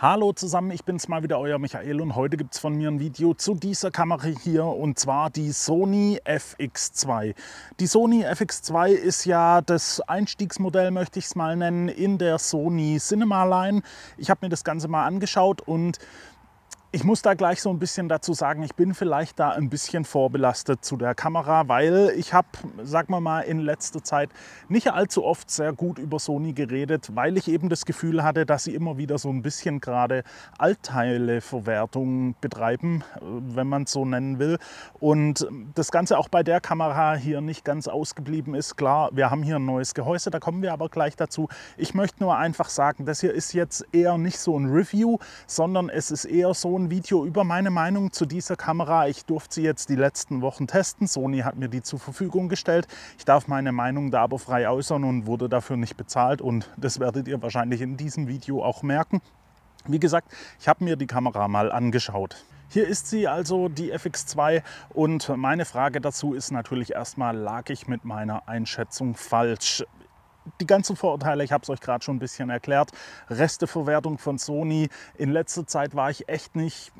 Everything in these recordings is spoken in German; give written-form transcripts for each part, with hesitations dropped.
Hallo zusammen, ich bin's mal wieder, euer Michael, und heute gibt es von mir ein Video zu dieser Kamera hier, und zwar die Sony FX2. Die Sony FX2 ist ja das Einstiegsmodell, möchte ich es mal nennen, in der Sony Cinema Line. Ich habe mir das Ganze mal angeschaut und ich muss da gleich so ein bisschen dazu sagen, ich bin vielleicht da ein bisschen vorbelastet zu der Kamera, weil ich habe, sagen wir mal, in letzter Zeit nicht allzu oft sehr gut über Sony geredet, weil ich eben das Gefühl hatte, dass sie immer wieder so ein bisschen gerade Altteileverwertung betreiben, wenn man es so nennen will. Und das Ganze auch bei der Kamera hier nicht ganz ausgeblieben ist. Klar, wir haben hier ein neues Gehäuse, da kommen wir aber gleich dazu. Ich möchte nur einfach sagen, das hier ist jetzt eher nicht so ein Review, sondern es ist eher so ein Video über meine Meinung zu dieser Kamera. Ich durfte sie jetzt die letzten Wochen testen. Sony hat mir die zur Verfügung gestellt. Ich darf meine Meinung da aber frei äußern und wurde dafür nicht bezahlt, und das werdet ihr wahrscheinlich in diesem Video auch merken. Wie gesagt, ich habe mir die Kamera mal angeschaut. Hier ist sie also, die FX2, und meine Frage dazu ist natürlich erstmal, lag ich mit meiner Einschätzung falsch? Die ganzen Vorurteile, ich habe es euch gerade schon ein bisschen erklärt. Resteverwertung von Sony. In letzter Zeit war ich echt nicht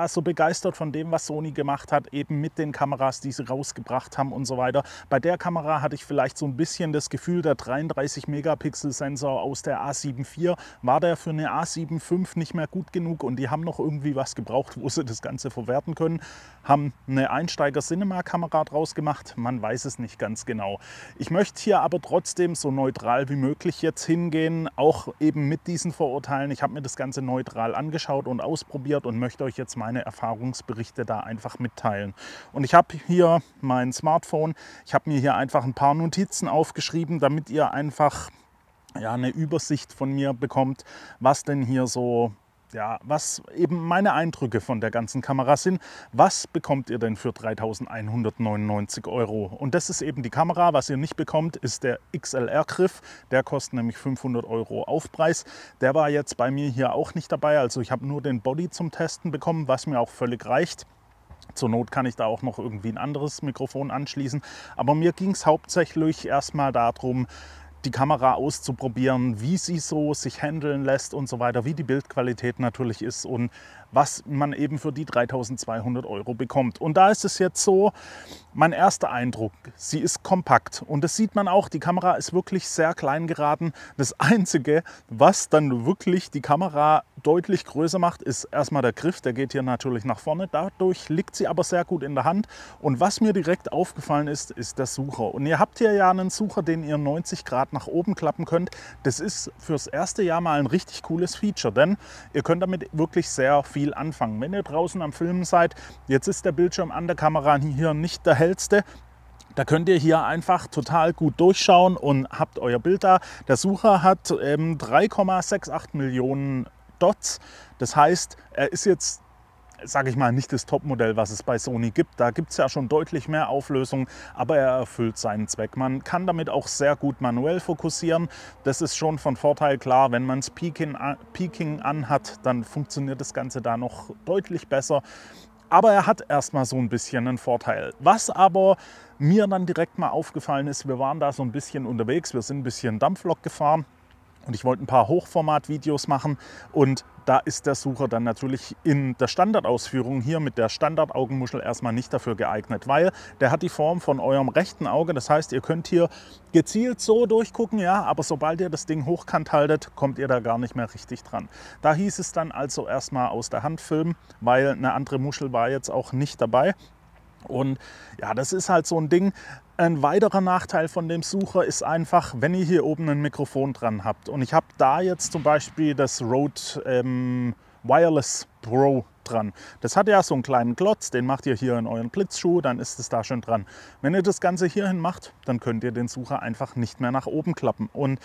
so begeistert von dem, was Sony gemacht hat, eben mit den Kameras, die sie rausgebracht haben und so weiter. Bei der Kamera hatte ich vielleicht so ein bisschen das Gefühl, der 33-Megapixel-Sensor aus der A7 IV war der für eine A7 V nicht mehr gut genug, und die haben noch irgendwie was gebraucht, wo sie das Ganze verwerten können. Haben eine Einsteiger-Cinema-Kamera draus gemacht, man weiß es nicht ganz genau. Ich möchte hier aber trotzdem so neutral wie möglich jetzt hingehen, auch eben mit diesen Vorurteilen. Ich habe mir das Ganze neutral angeschaut und ausprobiert und möchte euch jetzt meine Erfahrungsberichte da einfach mitteilen. Und ich habe hier mein Smartphone, ich habe mir hier einfach ein paar Notizen aufgeschrieben, damit ihr einfach eine Übersicht von mir bekommt, was denn hier so, was eben meine Eindrücke von der ganzen Kamera sind. Was bekommt ihr denn für 3.199 Euro? Und das ist eben die Kamera. Was ihr nicht bekommt, ist der XLR-Griff. Der kostet nämlich 500 Euro Aufpreis. Der war jetzt bei mir hier auch nicht dabei. Also ich habe nur den Body zum Testen bekommen, was mir auch völlig reicht. Zur Not kann ich da auch noch irgendwie ein anderes Mikrofon anschließen. Aber mir ging es hauptsächlich erstmal darum, die Kamera auszuprobieren, wie sie so sich handeln lässt und so weiter, wie die Bildqualität natürlich ist und was man eben für die 3.200 Euro bekommt. Und da ist es jetzt so, mein erster Eindruck, sie ist kompakt, und das sieht man auch, die Kamera ist wirklich sehr klein geraten. Das Einzige, was dann wirklich die Kamera deutlich größer macht, ist erstmal der Griff, der geht hier natürlich nach vorne, dadurch liegt sie aber sehr gut in der Hand. Und was mir direkt aufgefallen ist, ist der Sucher. Und ihr habt hier ja einen Sucher, den ihr 90 Grad nach oben klappen könnt. Das ist fürs erste Jahr mal ein richtig cooles Feature, denn ihr könnt damit wirklich sehr viel anfangen. Wenn ihr draußen am Filmen seid, jetzt ist der Bildschirm an der Kamera hier nicht der hellste, da könnt ihr hier einfach total gut durchschauen und habt euer Bild da. Der Sucher hat 3,68 Millionen Dots. Das heißt, er ist jetzt, sage ich mal, nicht das Topmodell, was es bei Sony gibt. Da gibt es ja schon deutlich mehr Auflösung, aber er erfüllt seinen Zweck. Man kann damit auch sehr gut manuell fokussieren. Das ist schon von Vorteil. Klar, wenn man das Peaking anhat, dann funktioniert das Ganze da noch deutlich besser. Aber er hat erstmal so ein bisschen einen Vorteil. Was aber mir dann direkt mal aufgefallen ist, wir waren da so ein bisschen unterwegs, wir sind ein bisschen Dampflok gefahren. Und ich wollte ein paar Hochformat-Videos machen, und da ist der Sucher dann natürlich in der Standardausführung hier mit der Standard-Augenmuschel erstmal nicht dafür geeignet, weil der hat die Form von eurem rechten Auge. Das heißt, ihr könnt hier gezielt so durchgucken, ja, aber sobald ihr das Ding hochkant haltet, kommt ihr da gar nicht mehr richtig dran. Da hieß es dann also erstmal aus der Hand filmen, weil eine andere Muschel war jetzt auch nicht dabei. Und ja, das ist halt so ein Ding. Ein weiterer Nachteil von dem Sucher ist einfach, wenn ihr hier oben ein Mikrofon dran habt. Und ich habe da jetzt zum Beispiel das Rode Wireless Pro dran. Das hat ja so einen kleinen Klotz, den macht ihr hier in euren Blitzschuh, dann ist es da schon dran. Wenn ihr das Ganze hierhin macht, dann könnt ihr den Sucher einfach nicht mehr nach oben klappen. Und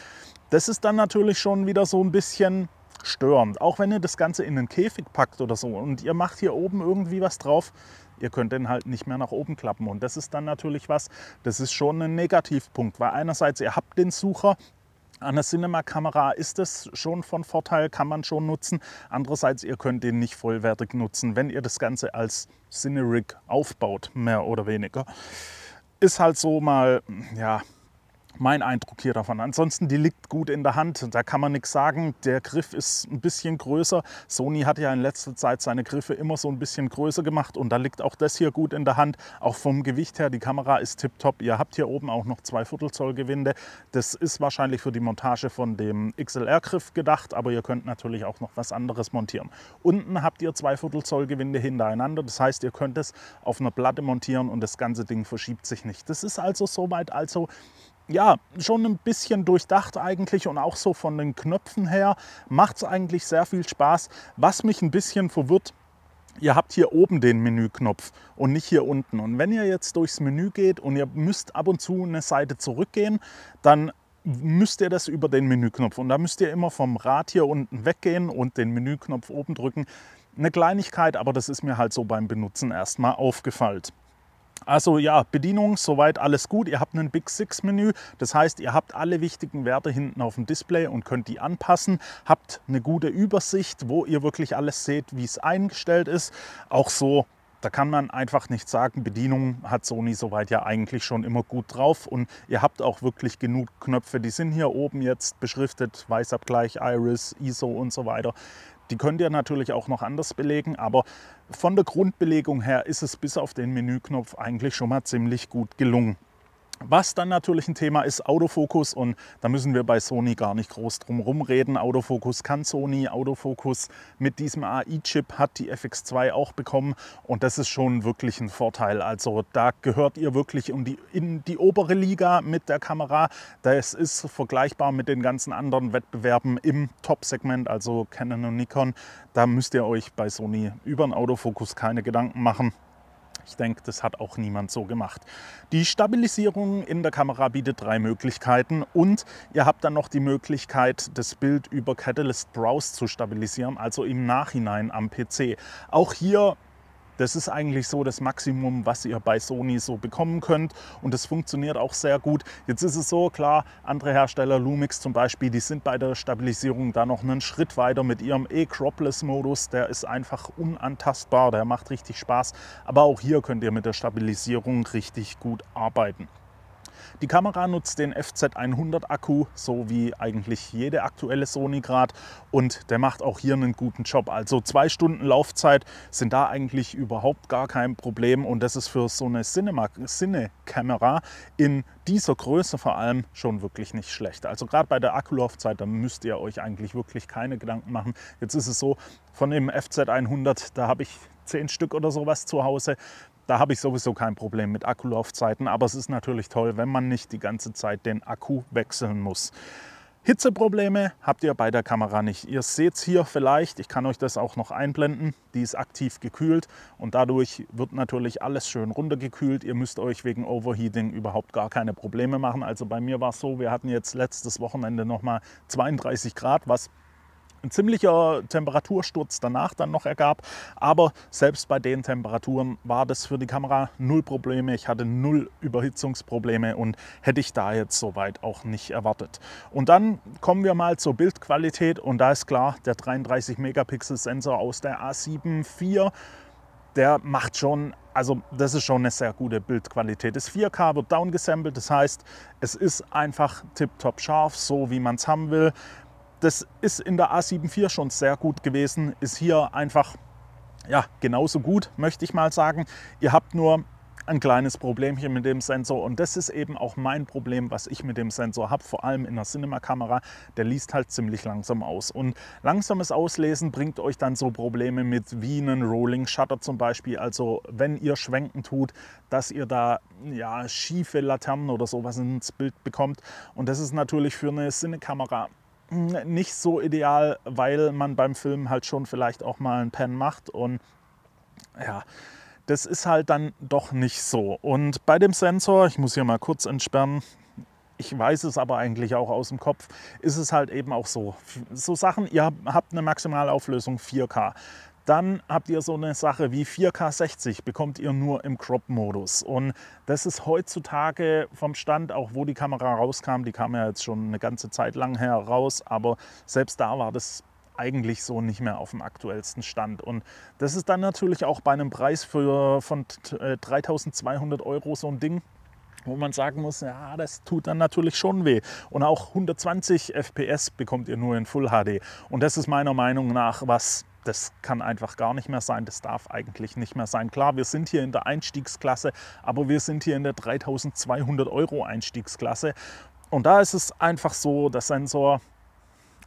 das ist dann natürlich schon wieder so ein bisschen störend. Auch wenn ihr das Ganze in einen Käfig packt oder so und ihr macht hier oben irgendwie was drauf, ihr könnt den halt nicht mehr nach oben klappen. Und das ist dann natürlich was, das ist schon ein Negativpunkt, weil einerseits ihr habt den Sucher, an der Cinema-Kamera ist es schon von Vorteil, kann man schon nutzen. Andererseits, ihr könnt den nicht vollwertig nutzen, wenn ihr das Ganze als Cine-Rig aufbaut, mehr oder weniger. Ist halt so mal, ja, Mein Eindruck hier davon. Ansonsten, die liegt gut in der Hand, da kann man nichts sagen. Der Griff ist ein bisschen größer. Sony hat ja in letzter Zeit seine Griffe immer so ein bisschen größer gemacht und da liegt auch das hier gut in der Hand. Auch vom Gewicht her, die Kamera ist tipptopp. Ihr habt hier oben auch noch 2/4 Zoll Gewinde. Das ist wahrscheinlich für die Montage von dem XLR-Griff gedacht, aber ihr könnt natürlich auch noch was anderes montieren. Unten habt ihr 2/4 Zoll Gewinde hintereinander, das heißt, ihr könnt es auf einer Platte montieren und das ganze Ding verschiebt sich nicht. Das ist also soweit ja, schon ein bisschen durchdacht eigentlich und auch so von den Knöpfen her macht es eigentlich sehr viel Spaß. Was mich ein bisschen verwirrt, ihr habt hier oben den Menüknopf und nicht hier unten. Und wenn ihr jetzt durchs Menü geht und ihr müsst ab und zu eine Seite zurückgehen, dann müsst ihr das über den Menüknopf. Und da müsst ihr immer vom Rad hier unten weggehen und den Menüknopf oben drücken. Eine Kleinigkeit, aber das ist mir halt so beim Benutzen erstmal aufgefallen. Also ja, Bedienung, soweit alles gut. Ihr habt ein Big Six Menü, das heißt, ihr habt alle wichtigen Werte hinten auf dem Display und könnt die anpassen. Habt eine gute Übersicht, wo ihr wirklich alles seht, wie es eingestellt ist. Auch so, da kann man einfach nicht sagen, Bedienung hat Sony soweit ja eigentlich schon immer gut drauf. Und ihr habt auch wirklich genug Knöpfe, die sind hier oben jetzt beschriftet, Weißabgleich, Iris, ISO und so weiter. Die könnt ihr natürlich auch noch anders belegen, aber von der Grundbelegung her ist es bis auf den Menüknopf eigentlich schon mal ziemlich gut gelungen. Was dann natürlich ein Thema ist, Autofokus, und da müssen wir bei Sony gar nicht groß drum herum reden. Autofokus kann Sony, Autofokus mit diesem AI-Chip hat die FX2 auch bekommen und das ist schon wirklich ein Vorteil. Also da gehört ihr wirklich in die obere Liga mit der Kamera. Das ist vergleichbar mit den ganzen anderen Wettbewerben im Top-Segment, also Canon und Nikon. Da müsst ihr euch bei Sony über den Autofokus keine Gedanken machen. Ich denke, das hat auch niemand so gemacht. Die Stabilisierung in der Kamera bietet 3 Möglichkeiten und ihr habt dann noch die Möglichkeit, das Bild über Catalyst Browse zu stabilisieren, also im Nachhinein am PC. Auch hier, das ist eigentlich so das Maximum, was ihr bei Sony so bekommen könnt und das funktioniert auch sehr gut. Jetzt ist es so, klar, andere Hersteller, Lumix zum Beispiel, die sind bei der Stabilisierung da noch einen Schritt weiter mit ihrem E-Cropless-Modus. Der ist einfach unantastbar, der macht richtig Spaß. Aber auch hier könnt ihr mit der Stabilisierung richtig gut arbeiten. Die Kamera nutzt den FZ100 Akku, so wie eigentlich jede aktuelle Sony gerade, und der macht auch hier einen guten Job. Also 2 Stunden Laufzeit sind da eigentlich überhaupt gar kein Problem und das ist für so eine Cine-Kamera in dieser Größe vor allem schon wirklich nicht schlecht. Also gerade bei der Akkulaufzeit, da müsst ihr euch eigentlich wirklich keine Gedanken machen. Jetzt ist es so, von dem FZ100, da habe ich 10 Stück oder sowas zu Hause. Da habe ich sowieso kein Problem mit Akkulaufzeiten, aber es ist natürlich toll, wenn man nicht die ganze Zeit den Akku wechseln muss. Hitzeprobleme habt ihr bei der Kamera nicht. Ihr seht es hier vielleicht, ich kann euch das auch noch einblenden, die ist aktiv gekühlt und dadurch wird natürlich alles schön runtergekühlt. Ihr müsst euch wegen Overheating überhaupt gar keine Probleme machen. Also bei mir war es so, wir hatten jetzt letztes Wochenende nochmal 32 Grad, was ein ziemlicher Temperatursturz danach dann noch ergab, aber selbst bei den Temperaturen war das für die Kamera 0 Probleme. Ich hatte 0 Überhitzungsprobleme und hätte ich da jetzt soweit auch nicht erwartet. Und dann kommen wir mal zur Bildqualität und da ist klar, der 33 Megapixel Sensor aus der A7 IV, der macht schon, also das ist schon eine sehr gute Bildqualität. Das 4K wird downgesampelt, das heißt, es ist einfach tipptopp scharf, so wie man es haben will. Das ist in der A7 IV schon sehr gut gewesen, ist hier einfach ja, genauso gut, möchte ich mal sagen. Ihr habt nur ein kleines Problemchen mit dem Sensor und das ist eben auch mein Problem, was ich mit dem Sensor habe, vor allem in der Cinema-Kamera. Der liest halt ziemlich langsam aus und langsames Auslesen bringt euch dann so Probleme mit wie einen Rolling Shutter zum Beispiel. Also wenn ihr Schwenken tut, dass ihr da ja, schiefe Laternen oder sowas ins Bild bekommt und das ist natürlich für eine Cinekamera nicht so ideal, weil man beim Filmen halt schon vielleicht auch mal einen Pan macht und ja, das ist halt dann doch nicht so. Und bei dem Sensor, ich muss hier mal kurz entsperren, ich weiß es aber eigentlich auch aus dem Kopf, ist es halt eben auch so. So Sachen, ihr habt eine Maximalauflösung 4K. Dann habt ihr so eine Sache wie 4K 60, bekommt ihr nur im Crop-Modus. Und das ist heutzutage vom Stand, auch wo die Kamera rauskam, die kam ja jetzt schon eine ganze Zeit lang heraus, aber selbst da war das eigentlich so nicht mehr auf dem aktuellsten Stand. Und das ist dann natürlich auch bei einem Preis von 3.200 € so ein Ding. wo man sagen muss, ja, das tut dann natürlich schon weh. Und auch 120 FPS bekommt ihr nur in Full HD. Und das ist meiner Meinung nach was, das kann einfach gar nicht mehr sein. Das darf eigentlich nicht mehr sein. Klar, wir sind hier in der Einstiegsklasse, aber wir sind hier in der 3.200 € Einstiegsklasse. Und da ist es einfach so, der Sensor,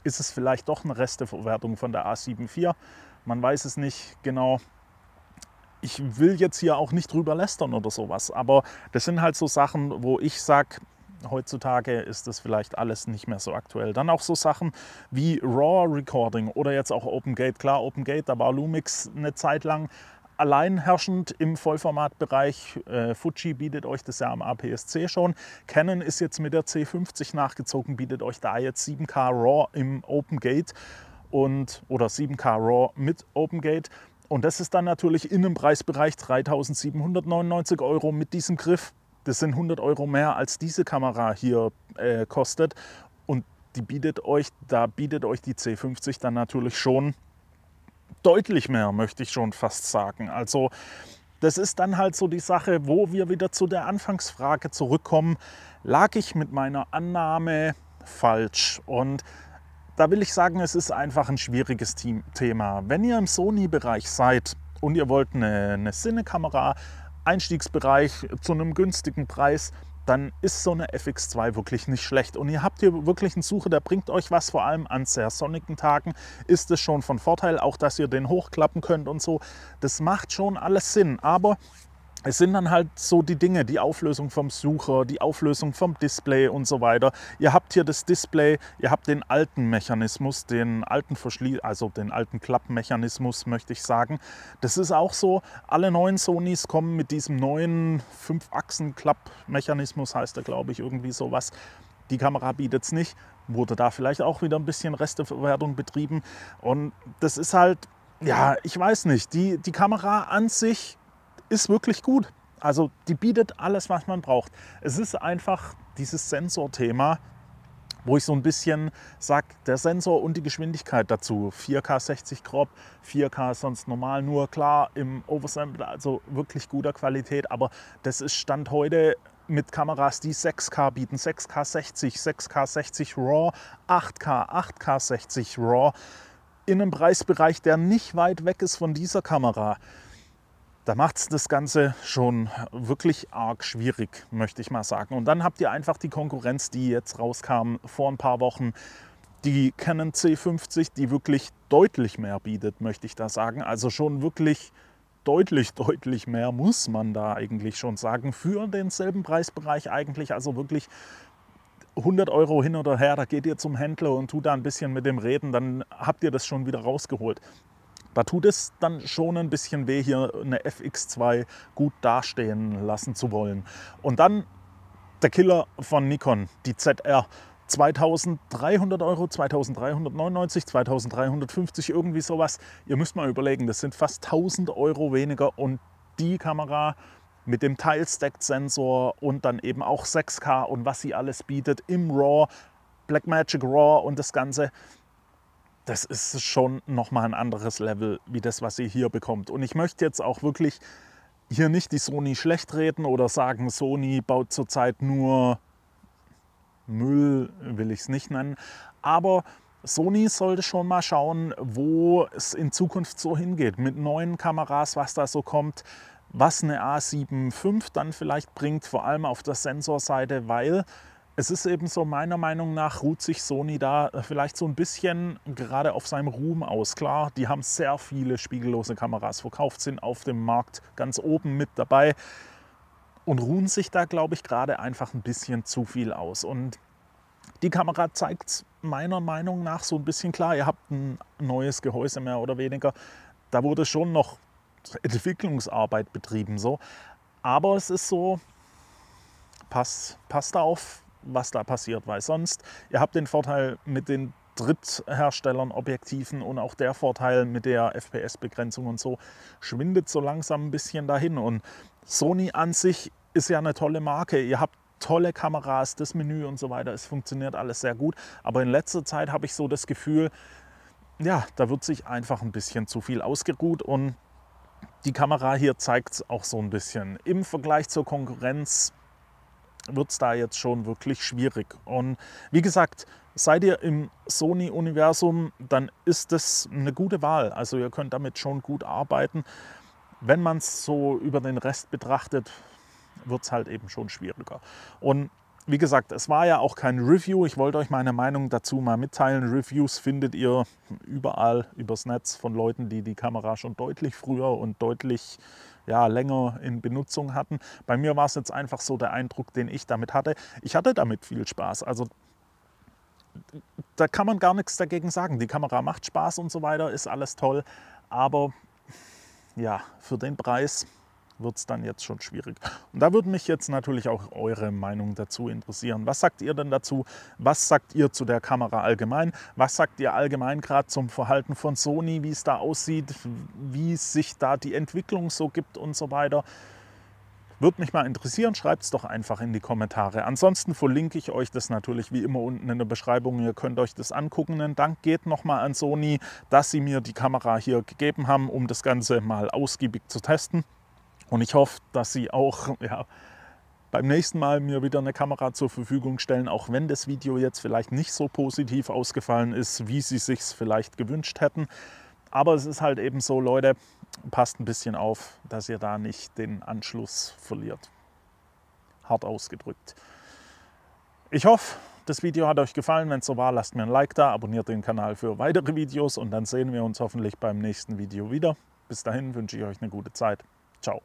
ist es vielleicht doch eine Resteverwertung von der A7 IV. Man weiß es nicht genau. Ich will jetzt hier auch nicht drüber lästern oder sowas, aber das sind halt so Sachen, wo ich sage, heutzutage ist das vielleicht alles nicht mehr so aktuell. Dann auch so Sachen wie RAW Recording oder jetzt auch OpenGate. Klar, OpenGate, da war Lumix eine Zeit lang alleinherrschend im Vollformatbereich. Fuji bietet euch das ja am APS-C schon. Canon ist jetzt mit der C50 nachgezogen, bietet euch da jetzt 7K RAW im OpenGate oder 7K RAW mit OpenGate. Und das ist dann natürlich in einem Preisbereich 3.799 € mit diesem Griff. Das sind 100 € mehr, als diese Kamera hier kostet. Und da bietet euch die C50 dann natürlich schon deutlich mehr, möchte ich schon fast sagen. Also das ist dann halt so die Sache, wo wir wieder zu der Anfangsfrage zurückkommen. Lag ich mit meiner Annahme falsch? Und da will ich sagen, es ist einfach ein schwieriges Thema. Wenn ihr im Sony-Bereich seid und ihr wollt eine Cine-Kamera, Einstiegsbereich zu einem günstigen Preis, dann ist so eine FX2 wirklich nicht schlecht. Und ihr habt hier wirklich einen Sucher, der bringt euch was, vor allem an sehr sonnigen Tagen ist es schon von Vorteil, auch dass ihr den hochklappen könnt und so. Das macht schon alles Sinn, aber es sind dann halt so die Dinge, die Auflösung vom Sucher, die Auflösung vom Display und so weiter. Ihr habt hier das Display, ihr habt den alten Mechanismus, den alten Klappmechanismus, möchte ich sagen. Das ist auch so, alle neuen Sonys kommen mit diesem neuen 5-Achsen-Klappmechanismus, heißt er, glaube ich, irgendwie sowas. Die Kamera bietet es nicht, wurde da vielleicht auch wieder ein bisschen Resteverwertung betrieben. Und das ist halt, ja, ich weiß nicht, die Kamera an sich ist wirklich gut. Also die bietet alles, was man braucht. Es ist einfach dieses Sensorthema, wo ich so ein bisschen sage, der Sensor und die Geschwindigkeit dazu. 4K 60 Crop, 4K sonst normal, nur klar im Oversample, also wirklich guter Qualität. Aber das ist Stand heute mit Kameras, die 6K bieten, 6K 60, 6K 60 RAW, 8K, 8K 60 RAW, in einem Preisbereich, der nicht weit weg ist von dieser Kamera. Da macht es das Ganze schon wirklich arg schwierig, möchte ich mal sagen. Und dann habt ihr einfach die Konkurrenz, die jetzt rauskam vor ein paar Wochen. Die Canon C50, die wirklich deutlich mehr bietet, möchte ich da sagen. Also schon wirklich deutlich mehr, muss man da eigentlich schon sagen. Für denselben Preisbereich eigentlich, also wirklich 100 € hin oder her. Da geht ihr zum Händler und tut da ein bisschen mit dem reden, dann habt ihr das schon wieder rausgeholt. Da tut es dann schon ein bisschen weh, hier eine FX2 gut dastehen lassen zu wollen. Und dann der Killer von Nikon, die ZR. 2.300 €, 2.399, 2.350, irgendwie sowas. Ihr müsst mal überlegen, das sind fast 1.000 € weniger. Und die Kamera mit dem Tile-Stacked-Sensor und dann eben auch 6K und was sie alles bietet im RAW, Blackmagic RAW und das Ganze. Das ist schon nochmal ein anderes Level, wie das, was ihr hier bekommt. Und ich möchte jetzt auch wirklich hier nicht die Sony schlecht reden oder sagen, Sony baut zurzeit nur Müll, will ich es nicht nennen. Aber Sony sollte schon mal schauen, wo es in Zukunft so hingeht. Mit neuen Kameras, was da so kommt, was eine A7 IV dann vielleicht bringt, vor allem auf der Sensorseite, weil es ist eben so, meiner Meinung nach ruht sich Sony da vielleicht so ein bisschen gerade auf seinem Ruhm aus. Klar, die haben sehr viele spiegellose Kameras verkauft, sind auf dem Markt ganz oben mit dabei und ruhen sich da, glaube ich, gerade einfach ein bisschen zu viel aus. Und die Kamera zeigt es meiner Meinung nach so ein bisschen klar. Ihr habt ein neues Gehäuse mehr oder weniger. Da wurde schon noch Entwicklungsarbeit betrieben. So. Aber es ist so, passt auf, was da passiert, weil sonst, ihr habt den Vorteil mit den Drittherstellern Objektiven und auch der Vorteil mit der FPS-Begrenzung und so schwindet so langsam ein bisschen dahin. Und Sony an sich ist ja eine tolle Marke. Ihr habt tolle Kameras, das Menü und so weiter. Es funktioniert alles sehr gut. Aber in letzter Zeit habe ich so das Gefühl, ja, da wird sich einfach ein bisschen zu viel ausgeruht und die Kamera hier zeigt es auch so ein bisschen. Im Vergleich zur Konkurrenz wird es da jetzt schon wirklich schwierig. Und wie gesagt, seid ihr im Sony-Universum, dann ist das eine gute Wahl. Also ihr könnt damit schon gut arbeiten. Wenn man es so über den Rest betrachtet, wird es halt eben schon schwieriger. Und wie gesagt, es war ja auch kein Review. Ich wollte euch meine Meinung dazu mal mitteilen. Reviews findet ihr überall übers Netz von Leuten, die die Kamera schon deutlich früher und deutlich länger in Benutzung hatten. Bei mir war es jetzt einfach so der Eindruck, den ich damit hatte. Ich hatte damit viel Spaß. Also da kann man gar nichts dagegen sagen. Die Kamera macht Spaß und so weiter, ist alles toll. Aber ja, für den Preis wird es dann jetzt schon schwierig. Und da würde mich jetzt natürlich auch eure Meinung dazu interessieren. Was sagt ihr denn dazu? Was sagt ihr zu der Kamera allgemein? Was sagt ihr allgemein gerade zum Verhalten von Sony, wie es da aussieht, wie sich da die Entwicklung so gibt und so weiter? Würde mich mal interessieren, schreibt es doch einfach in die Kommentare. Ansonsten verlinke ich euch das natürlich wie immer unten in der Beschreibung. Ihr könnt euch das angucken. Ein Dank geht nochmal an Sony, dass sie mir die Kamera hier gegeben haben, um das Ganze mal ausgiebig zu testen. Und ich hoffe, dass sie auch beim nächsten Mal mir wieder eine Kamera zur Verfügung stellen, auch wenn das Video jetzt vielleicht nicht so positiv ausgefallen ist, wie sie sich vielleicht gewünscht hätten. Aber es ist halt eben so, Leute, passt ein bisschen auf, dass ihr da nicht den Anschluss verliert. Hart ausgedrückt. Ich hoffe, das Video hat euch gefallen. Wenn es so war, lasst mir ein Like da, abonniert den Kanal für weitere Videos und dann sehen wir uns hoffentlich beim nächsten Video wieder. Bis dahin wünsche ich euch eine gute Zeit. Ciao.